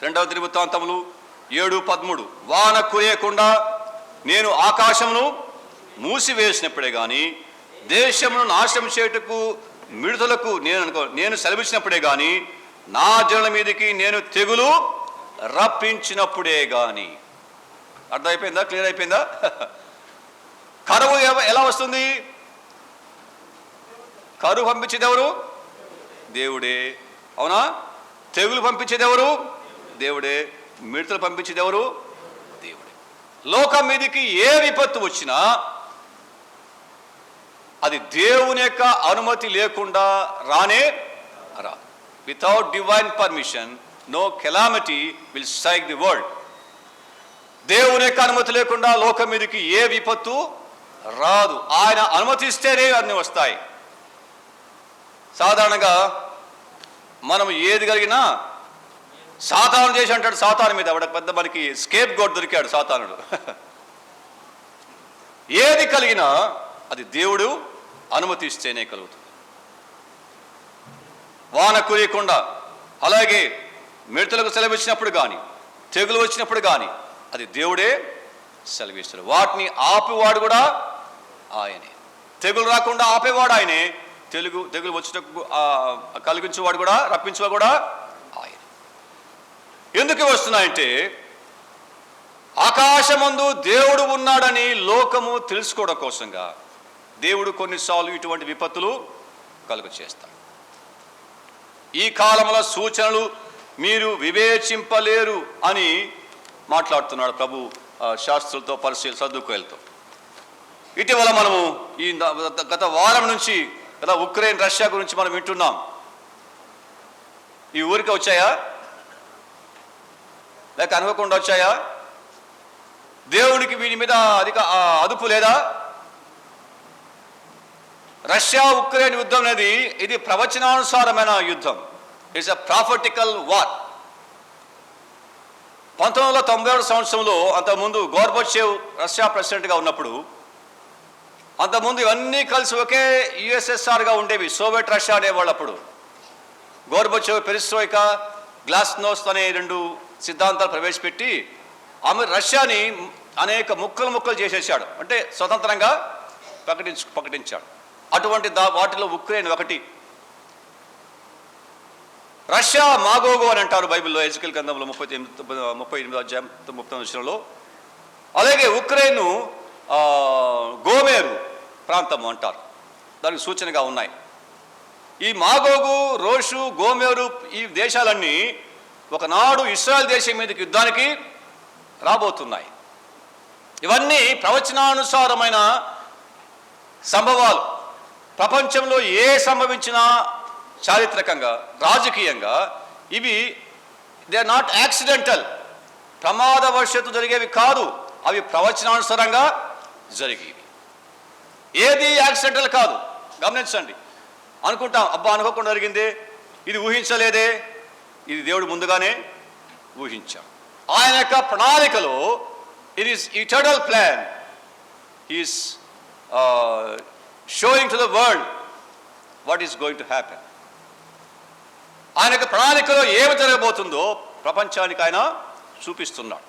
2వ దినవృత్తాంతములు 7:13. వాన కురియకుండా నేను ఆకాశమును మూసివేసినప్పుడే కానీ, దేశమును నాశనం చేయుటకు మిడతలకు నేను సెలవిచ్చినప్పుడే కానీ, నా జనుల మీదకి నేను తెగులు రప్పించినప్పుడే కానీ. అర్థమైపోయిందా? క్లియర్ అయిపోయిందా? కరువు ఎలా వస్తుంది? కరువు పంపించేది ఎవరు? దేవుడే. అవునా? తెగులు పంపించేది ఎవరు? దేవుడే. మిడతలు పంపించేది ఎవరు? దేవుడే. లోకం మీదకి ఏ విపత్తు వచ్చినా అది దేవుని యొక్క అనుమతి లేకుండా రానే రాదు. Without divine permission no calamity will strike the world. దేవుని యొక్క అనుమతి లేకుండా లోకం మీదకి ఏ విపత్తు రాదు. ఆయన అనుమతిస్తేనే అన్నీ వస్తాయి. సాధారణంగా మనం ఏది కలిగినా సాతాను చేసి అంటాడు. సాతాను మీద ఆవిడ పెద్ద మనకి స్కేప్ గోట్ దొరికాడు సాతానుడు. ఏది కలిగినా అది దేవుడు అనుమతిస్తేనే కలుగుతుంది. వాన కురియకుండా, అలాగే మిడతలకు సెలవిచ్చినప్పుడు కానీ, తెగులు వచ్చినప్పుడు కానీ అది దేవుడే సెలవిస్తాడు. వాటిని ఆపేవాడు కూడా ఆయనే. తెగులు రాకుండా ఆపేవాడు ఆయనే. తెగులు వచ్చినప్పుడు కలిగించేవాడు కూడా, రప్పించేవాడు కూడా ఆయన. ఎందుకు వస్తున్నాయంటే ఆకాశమందు దేవుడు ఉన్నాడని లోకము తెలుసుకోవడం కోసంగా దేవుడు కొన్నిసార్లు ఇటువంటి విపత్తులు కలుగు చేస్తాడు. ఈ కాలంలో సూచనలు మీరు వివేచింపలేరు అని మాట్లాడుతున్నాడు ప్రభు శాస్త్రులతో, సద్దుకోయలతో. ఇటీవల మనము ఈ గత వారం నుంచి కదా ఉక్రెయిన్, రష్యా గురించి మనం వింటున్నాం. ఈ ఊరికి వచ్చాయా లేక అనుకోకుండా వచ్చాయా? దేవునికి వీటి మీద అదుపు లేదా? రష్యా ఉక్రెయిన్ యుద్ధం అనేది ఇది ప్రవచనానుసారమైన యుద్ధం. It's a prophetical war. 1997 సంవత్సరంలో, అంతకుముందు గోర్బచేవ్ రష్యా ప్రెసిడెంట్గా ఉన్నప్పుడు, అంతకుముందు ఇవన్నీ కలిసి ఒకే యుఎస్ఎస్ఆర్గా ఉండేవి. సోవియట్ రష్యా అనేవాళ్ళు. అప్పుడు గోర్బచేవ్ పెరిస్ట్రోయికా, గ్లాస్నోస్ట్ అనే 2 సిద్ధాంతాలు ప్రవేశపెట్టి రష్యాని అనేక ముక్కలు చేసేసాడు. అంటే స్వతంత్రంగా ప్రకటించాడు. అటువంటి వాటిలో ఉక్రెయిన్ ఒకటి. రష్యా మాగోగో అని అంటారు బైబిల్లో, ఎజెకియెల్ గ్రంథంలో 38వ అధ్యాయం 39వ వచనంలో. అలాగే ఉక్రెయిన్ గోమేరు ప్రాంతం అంటారు. దానికి సూచనగా ఉన్నాయి. ఈ మాగోగు, రోషు, గోమేరు ఈ దేశాలన్నీ ఒకనాడు ఇశ్రాయేల్ దేశం మీదకి యుద్ధానికి రాబోతున్నాయి. ఇవన్నీ ప్రవచనానుసారమైన సంభవాలు. ప్రపంచంలో ఏ సంభవించినా చారిత్రకంగా, రాజకీయంగా ఇవి దే ఆర్ నాట్ యాక్సిడెంటల్, ప్రమాదవశాత్తు జరిగేవి కాదు. అవి ప్రవచనానుసారంగా జరిగేవి. ఏది యాక్సిడెంటల్ కాదు. గమనించండి. అనుకుంటాం, అబ్బా అనుకోకుండా జరిగిందే, ఇది ఊహించలేదే. ఇది దేవుడు ముందుగానే ఊహించాడు. ఆయన యొక్క ప్రణాళికలో it is eternal plan. He is showing to the world what is going to happen. ఆయన యొక్క ప్రణాళికలో ఏమి జరగబోతుందో ప్రపంచానికి ఆయన చూపిస్తున్నాడు.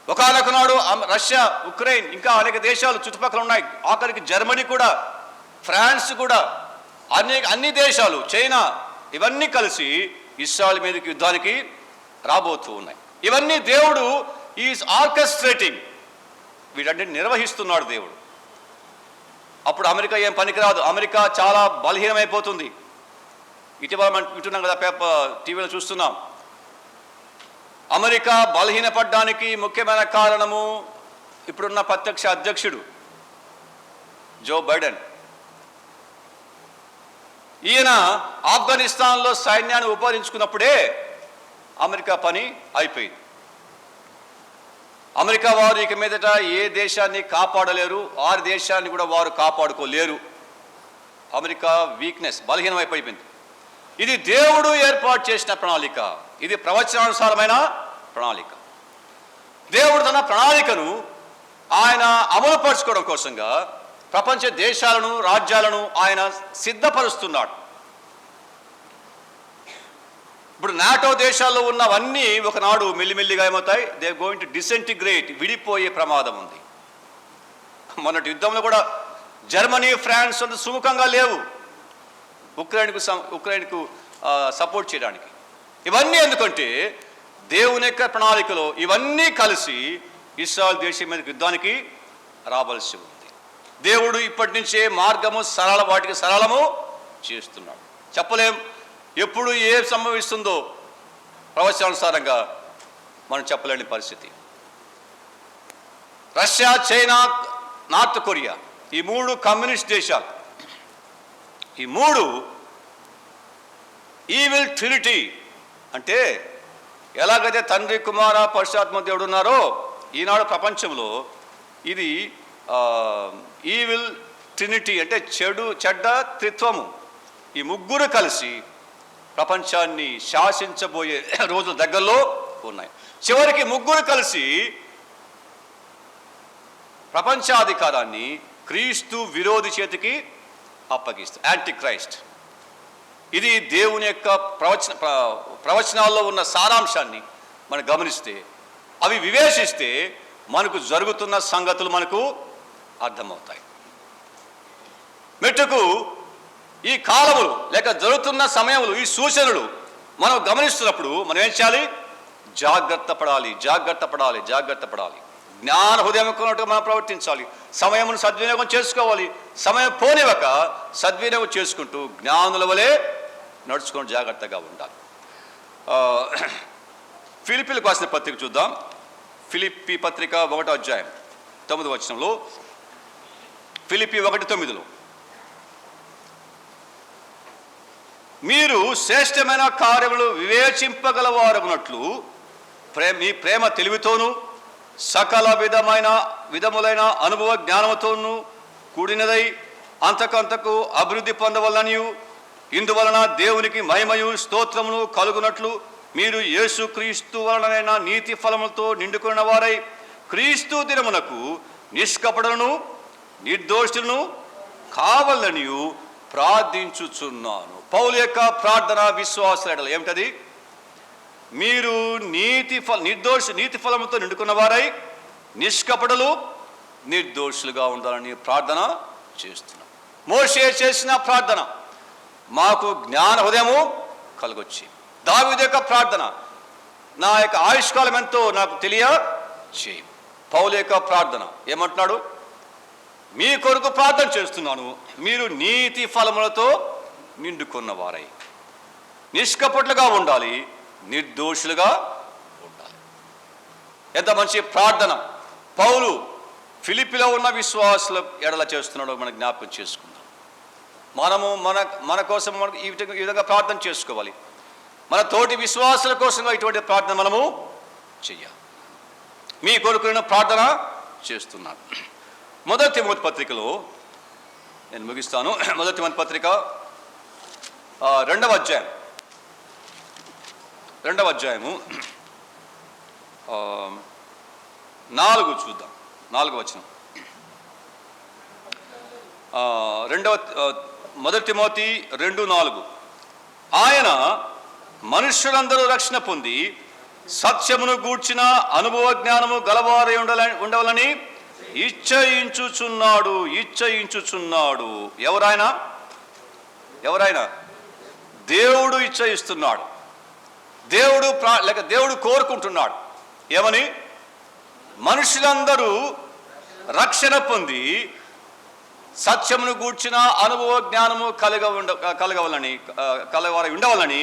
ఒకనొక నాడు రష్యా, ఉక్రెయిన్, ఇంకా అనేక దేశాలు చుట్టుపక్కల ఉన్నాయి. ఆఖరికి జర్మనీ కూడా, ఫ్రాన్స్ కూడా, అన్ని దేశాలు, చైనా, ఇవన్నీ కలిసి ఇశ్రాయేల్ మీదకి యుద్ధానికి రాబోతూ ఉన్నాయి. ఇవన్నీ దేవుడు ఈజ్ ఆర్కెస్ట్రేటింగ్. వీటన్నిటిని నిర్వహిస్తున్నాడు దేవుడు. అప్పుడు అమెరికా ఏం పనికిరాదు, అమెరికా చాలా బలహీనమైపోతుంది. ఇటీవల మనం వింటున్నాం కదా, టీవీలో చూస్తున్నాం. అమెరికా బలహీనపడడానికి ముఖ్యమైన కారణము ఇప్పుడున్న ప్రత్యక్ష అధ్యక్షుడు జో బైడెన్. ఈయన ఆఫ్ఘనిస్తాన్లో సైన్యాన్ని ఉపయోగించుకున్నప్పుడే అమెరికా పని అయిపోయింది. అమెరికా వారు ఇక మీదట ఏ దేశాన్ని కాపాడలేరు, వారి దేశాన్ని కూడా వారు కాపాడుకోలేరు. America weakness, బలహీనమైపోయింది. ఇది దేవుడు ఏర్పాటు చేసిన ప్రణాళిక, ఇది ప్రవచనానుసారమైన ప్రణాళిక. దేవుడు తన ప్రణాళికను ఆయన అమలుపరచుకోవడం కోసంగా ప్రపంచ దేశాలను, రాజ్యాలను ఆయన సిద్ధపరుస్తున్నాడు. ఇప్పుడు నాటో దేశాల్లో ఉన్నవన్నీ ఒకనాడు మెల్లిమెల్లిగా ఏమవుతాయి, దే గోయింగ్ టు డిసెంటిగ్రేట్, విడిపోయే ప్రమాదం ఉంది. మొన్నటి యుద్ధంలో కూడా జర్మనీ, ఫ్రాన్స్ అంత సుముఖంగా లేవు ఉక్రెయిన్కు సపోర్ట్ చేయడానికి. ఇవన్నీ ఎందుకంటే దేవుని యొక్క ప్రణాళికలో ఇవన్నీ కలిసి ఇశ్రాయేలు దేశం మీద యుద్ధానికి రావాల్సి ఉంది. దేవుడు ఇప్పటి నుంచే మార్గము వాటికి సరళము చేస్తున్నాడు. చెప్పలేం ఎప్పుడు ఏ సంభవిస్తుందో ప్రవచనానుసారంగా మనం చెప్పలేని పరిస్థితి. రష్యా, చైనా, నార్త్ కొరియా, ఈ 3 కమ్యూనిస్ట్ దేశాలు, ఈ 3 ఈవిల్ ట్రినిటీ అంటే ఎలాగైతే తండ్రి, కుమార, పరిశుద్ధాత్మ దేవుడు ఉన్నారో ఈనాడు ప్రపంచంలో ఇది ఈవిల్ ట్రినిటీ అంటే చెడ్డ త్రిత్వము. ఈ 3 కలిసి ప్రపంచాన్ని శాసించబోయే రోజులు దగ్గరలో ఉన్నాయి. చివరికి 3 కలిసి ప్రపంచాధికారాన్ని క్రీస్తు విరోధి చేతికి అప్పగిస్తారు, యాంటీ క్రైస్ట్. ఇది దేవుని యొక్క ప్రవచనాల్లో ఉన్న సారాంశాన్ని మనం గమనిస్తే, అవి వివేచిస్తే మనకు జరుగుతున్న సంగతులు మనకు అర్థమవుతాయి. మెట్టుకు ఈ కాలములు లేక జరుగుతున్న సమయములు, ఈ సూచనలు మనం గమనిస్తున్నప్పుడు మనం ఏం చేయాలి? జాగ్రత్త పడాలి. జ్ఞాన హృదయం కొన్నట్టుగా మనం ప్రవర్తించాలి. సమయమును సద్వినియోగం చేసుకోవాలి. సమయం పోనివ్వక సద్వినియోగం చేసుకుంటూ జ్ఞానుల వలె నడుచుకొని జాగ్రత్తగా ఉండాలి. ఫిలిప్పీలకు రాసిన పత్రిక చూద్దాం. ఫిలిప్పీ పత్రిక 1వ అధ్యాయం 9వ వచనంలో, ఫిలిప్పీ 1:9లో, మీరు శ్రేష్టమైన కార్యములు వివేచింపగలవారగునట్లు మీ ప్రేమ తెలివితోనూ సకల విధములైన అనుభవ జ్ఞానముతోనూ కూడినదై అంతకంతకు అభివృద్ధి పొందవలనియు, ఇందువలన దేవునికి మహిమయు స్తోత్రమును కలుగునట్లు మీరు యేసుక్రీస్తు వలనైన నీతి ఫలములతో నిండుకున్న వారై క్రీస్తు దినమునకు నిష్కపటలను నిర్దోషులను కావాలనియు ప్రార్థించుచున్నాను. పౌలు యొక్క ప్రార్థన విశ్వాసుల ఏమిటది? మీరు నీతి ఫలముతో నిండుకున్న వారై నిష్కపటలు నిర్దోషులుగా ఉండాలని ప్రార్థన చేస్తున్నాం. మోషే చేసిన ప్రార్థన, మాకు జ్ఞాన హృదయము కలుగొచ్చి. దావీదు యొక్క ప్రార్థన, నా యొక్క ఆయుష్కాలం ఎంతో నాకు తెలియచేయి. పౌలు యొక్క ప్రార్థన ఏమంటున్నాడు? మీ కొరకు ప్రార్థన చేస్తున్నాను, మీరు నీతి ఫలములతో నిండుకున్న వారై నిష్కపటులుగా ఉండాలి, నిర్దోషులుగా ఉండాలి. ఎంత మంచి ప్రార్థన పౌలు ఫిలిప్పీలో ఉన్న విశ్వాసుల ఎడల చేస్తున్నాడో మనం జ్ఞాపకం చేసుకుందాం. మనము మన కోసం ఈ విధంగా ప్రార్థన చేసుకోవాలి. మన తోటి విశ్వాసుల కోసం ఇటువంటి ప్రార్థన మనము చెయ్యాలి. మీ కొరకు ప్రార్థన చేస్తున్నాను. 1 తిమోతి పత్రికలో నేను ముగిస్తాను. 1 తిమోతి పత్రిక 2వ అధ్యాయము 4 చూద్దాం. 4వ వచనం. 1 తిమోతి 2:4, ఆయన మనుష్యులందరూ రక్షణ పొంది సత్యమును గూర్చిన అనుభవ జ్ఞానము గలవారై ఉండవలని ఇచ్చయించుచున్నాడు. ఎవరైనా దేవుడు ఇచ్చయిస్తున్నాడు. దేవుడు కోరుకుంటున్నాడు. ఏమని? మనుషులందరూ రక్షణ పొంది సత్యమును గూర్చిన అనుభవ జ్ఞానము కలగవారి ఉండవాలని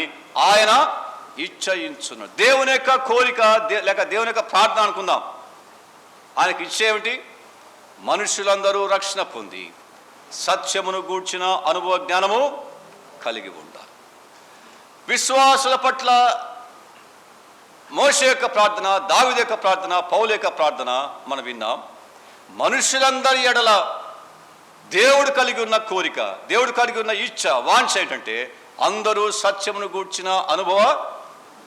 ఆయన ఇచ్చయించున్నాడు. దేవుని యొక్క కోరిక లేక దేవుని యొక్క ప్రార్థన అనుకుందాం. ఆయనకి ఇచ్చేమిటి? మనుషులందరూ రక్షణ పొంది సత్యమును గూర్చిన అనుభవ జ్ఞానము కలిగి ఉండాలి. విశ్వాసుల పట్ల మోషే యొక్క ప్రార్థన, దావీదు యొక్క ప్రార్థన, పౌలు యొక్క ప్రార్థన మనం విన్నాం. మనుషులందరి ఎడల దేవుడు కలిగి ఉన్న కోరిక, దేవుడు కలిగి ఉన్న ఇచ్చ, వాంఛ ఏంటంటే అందరూ సత్యమును గూర్చిన అనుభవ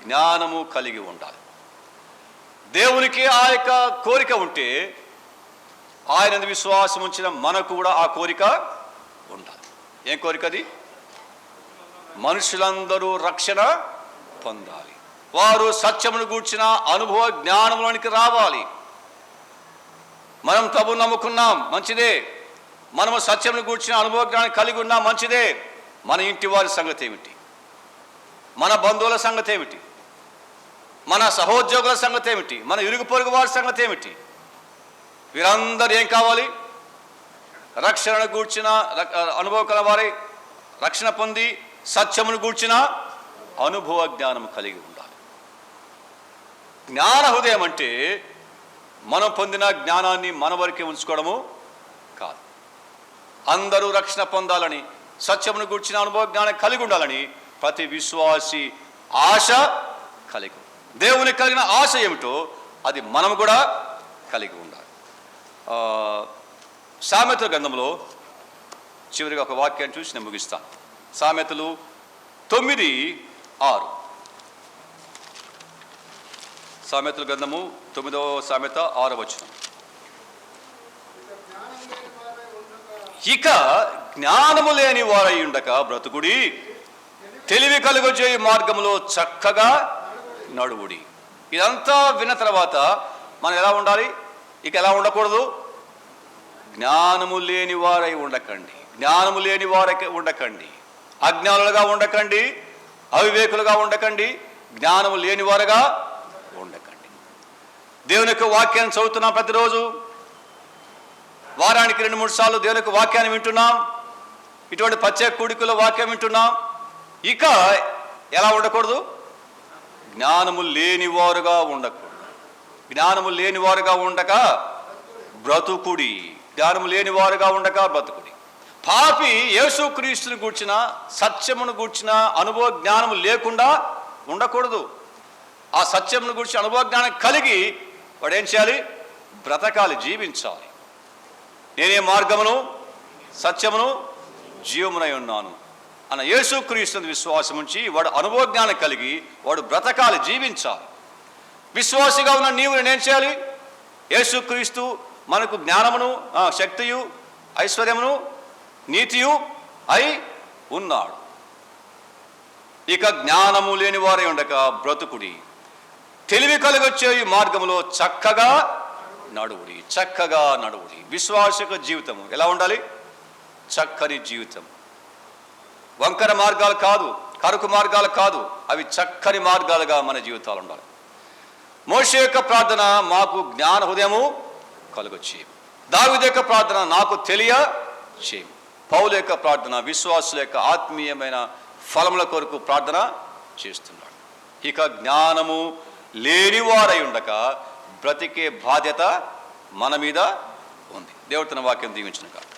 జ్ఞానము కలిగి ఉండాలి. దేవునికి ఆ యొక్క కోరిక ఉంటే ఆయన విశ్వాసం ఉంచిన మనకు కూడా ఆ కోరిక ఉండాలి. ఏం కోరిక అది? మనుషులందరూ రక్షణ పొందాలి, వారు సత్యమును గూర్చిన అనుభవ జ్ఞానంలోనికి రావాలి. మనం ప్రభువు నమ్ముకున్నాం, మంచిదే. మనము సత్యమును గూర్చిన అనుభవ జ్ఞానం కలిగి ఉన్నాం, మంచిదే. మన ఇంటి వారి సంగతి ఏమిటి? మన బంధువుల సంగతి ఏమిటి? మన సహోద్యోగుల సంగతి ఏమిటి? మన ఇరుగు పొరుగు వారి సంగతి ఏమిటి? వీరందరూ ఏం కావాలి? రక్షణను గూర్చిన అనుభవం కల వారి, రక్షణ పొంది సత్యమును గూర్చిన అనుభవ జ్ఞానం కలిగి ఉండాలి. జ్ఞాన హృదయం అంటే మనం పొందిన జ్ఞానాన్ని మన వరకే ఉంచుకోవడము కాదు. అందరూ రక్షణ పొందాలని, సత్యమును గూర్చిన అనుభవ జ్ఞానం కలిగి ఉండాలని ప్రతి విశ్వాసి ఆశ కలిగి, దేవునికి కలిగిన ఆశ ఏమిటో అది మనం కూడా కలిగి ఉండాలి. సామెతల గ్రంథంలో చివరిగా ఒక వాక్యాన్ని చూసి నేను ముగిస్తాను. సామెతలు 9:6. సామెతల గ్రంథము 9వ సామెత 6వ వచనం. ఇక జ్ఞానము లేని వారై ఉండక బ్రతుకుడి, తెలివి కలుగజేయు మార్గంలో చక్కగా నడువుడి. ఇదంతా విన్న తర్వాత మనం ఎలా ఉండాలి? ఇక ఎలా ఉండకూడదు? జ్ఞానము లేని వారై ఉండకండి, జ్ఞానము లేని వారై ఉండకండి, అజ్ఞానులుగా ఉండకండి, అవివేకులుగా ఉండకండి, జ్ఞానము లేని వారుగా ఉండకండి. దేవుని యొక్క వాక్యాన్ని చదువుతున్నాం ప్రతిరోజు, వారానికి 2-3 సార్లు దేవుని యొక్క వాక్యాన్ని వింటున్నాం, ఇటువంటి ప్రత్యేక కూడికలో వాక్యం వింటున్నాం. ఇక ఎలా ఉండకూడదు? జ్ఞానము లేనివారుగా ఉండకూడదు. జ్ఞానము లేనివారుగా ఉండక బ్రతుకుడి, జ్ఞానము లేనివారుగా ఉండక బ్రతుకుడి. పాపి యేసుక్రీస్తుని గూర్చిన, సత్యమును గూర్చిన అనుభవ జ్ఞానము లేకుండా ఉండకూడదు. ఆ సత్యమును గూర్చిన అనుభవ జ్ఞానం కలిగి వాడు ఏం చేయాలి? బ్రతకాలి, జీవించాలి. నేనే మార్గమును, సత్యమును, జీవమునై ఉన్నాను అన్న యేసుక్రీస్తుని విశ్వాసం ఉంచి వాడు అనుభవ జ్ఞానం కలిగి వాడు బ్రతకాలి, జీవించాలి. విశ్వాసిగా ఉన్న నీవు నేనేం చేయాలి? యేసుక్రీస్తు మనకు జ్ఞానమును, శక్తియు, ఐశ్వర్యమును, నీతియు అయి ఉన్నాడు. ఇక జ్ఞానము లేని వారే ఉండక బ్రతుకుడి, తెలివి కలుగొచ్చే ఈ మార్గములో చక్కగా నడువుడి, చక్కగా నడువుడి. విశ్వాసక జీవితము ఎలా ఉండాలి? చక్కని జీవితం. వంకర మార్గాలు కాదు, కరుకు మార్గాలు కాదు, అవి చక్కని మార్గాలుగా మన జీవితాలు ఉండాలి. మోషే యొక్క ప్రార్థన మాకు జ్ఞాన హృదయము కలుగొచ్చేయం. దావీదు యొక్క ప్రార్థన నాకు తెలియచేయం. పౌలు యొక్క ప్రార్థన విశ్వాసుల యొక్క ఆత్మీయమైన ఫలముల కొరకు ప్రార్థన చేస్తున్నాడు. ఇక జ్ఞానము లేనివారై ఉండక బ్రతికే బాధ్యత మన మీద ఉంది. దేవుడు తన వాక్యం దీవించును గాక.